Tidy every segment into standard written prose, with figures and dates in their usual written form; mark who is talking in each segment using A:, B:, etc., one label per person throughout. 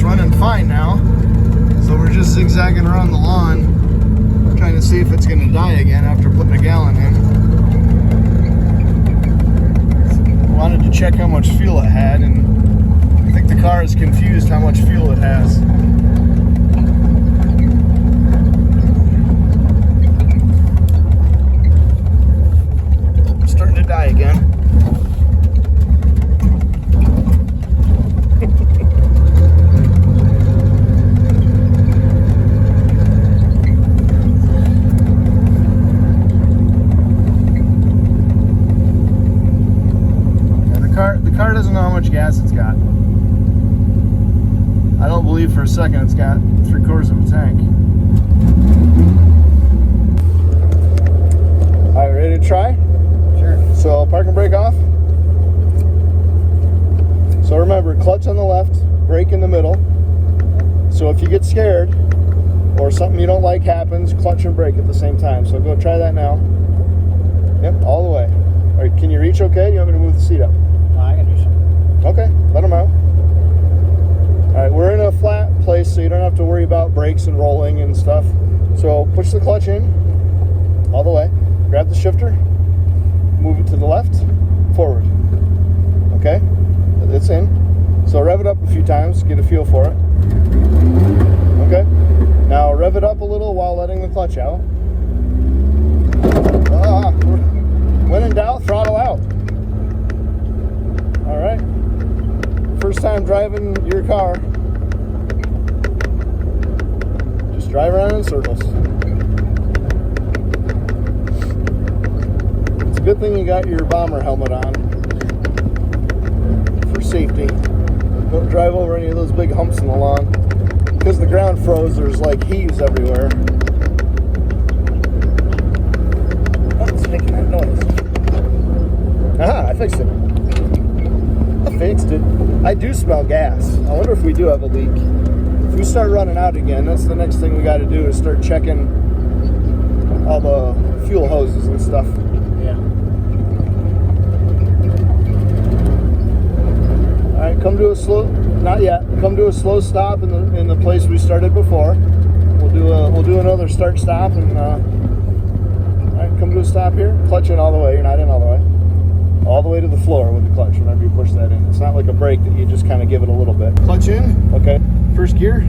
A: running fine now. So we're just zigzagging around the lawn, trying to see if it's going to die again after putting a gallon in. Wanted to check how much fuel it had, and I think the car is confused how much fuel it has. Starting to die again. The car doesn't know how much gas it's got. I don't believe for a second it's got 3/4 of a tank. Alright, ready to try? Sure. So park and brake off. So remember, clutch on the left, brake in the middle. So if you get scared or something you don't like happens, clutch and brake at the same time. So go try that now. Yep, all the way. Alright, can you reach okay? Do you want me to move the seat up?
B: I can do something.
A: Okay, let them out. Alright, we're in a flat place, so you don't have to worry about brakes and rolling and stuff. So push the clutch in all the way. Grab the shifter, move it to the left, forward. Okay, it's in. So rev it up a few times, get a feel for it. Okay, now rev it up a little while letting the clutch out. When in doubt, throttle out. All right, first time driving your car, just drive around in circles. It's a good thing you got your bomber helmet on for safety. Don't drive over any of those big humps in the lawn. Because the ground froze, there's like heaves everywhere. Oh, it's making that noise. Aha, I fixed it. Fixed it. I do smell gas. I wonder if we do have a leak. If we start running out again, that's the next thing we got to do, is start checking all the fuel hoses and stuff.
B: Yeah.
A: All right, come to a slow. Not yet. Come to a slow stop in the place we started before. We'll do another start stop and. All right, come to a stop here. Clutch in all the way. You're not in all the way. All the way to the floor with the clutch whenever you push that in. It's not like a brake that you just kind of give it a little bit. Clutch in. Okay. First gear.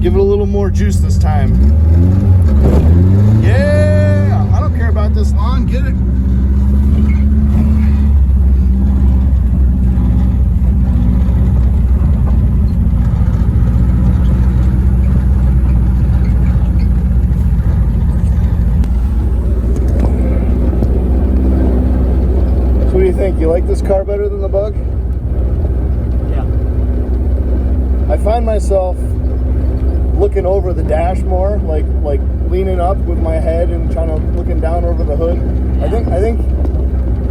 A: Give it a little more juice this time. Yeah! I don't care about this lawn. Get it. What do you think? You like this car better than the Bug?
B: Yeah.
A: I find myself looking over the dash more, like leaning up with my head and trying to looking down over the hood.
B: Yeah.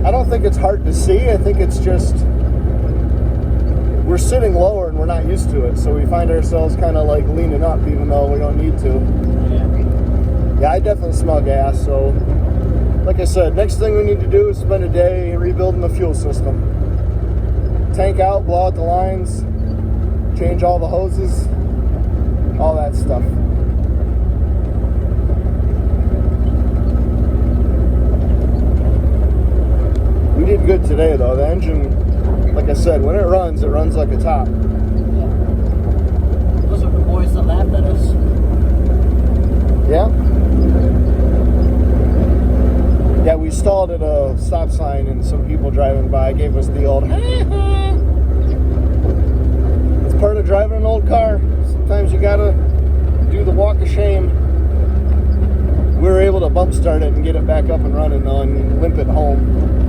A: I don't think it's hard to see. I think it's just we're sitting lower and we're not used to it, so we find ourselves kind of like leaning up even though we don't need to. Yeah, I definitely smell gas, so like I said, next thing we need to do is spend a day rebuilding the fuel system. Tank out, blow out the lines, change all the hoses, all that stuff. We did good today though. The engine, like I said, when it runs like a top.
B: Yeah. Those are the boys that laughed at us.
A: Yeah? Yeah, we stalled at a stop sign and some people driving by gave us the old It's part of driving an old car. Sometimes you gotta do the walk of shame. We were able to bump start it and get it back up and running though and limp it home.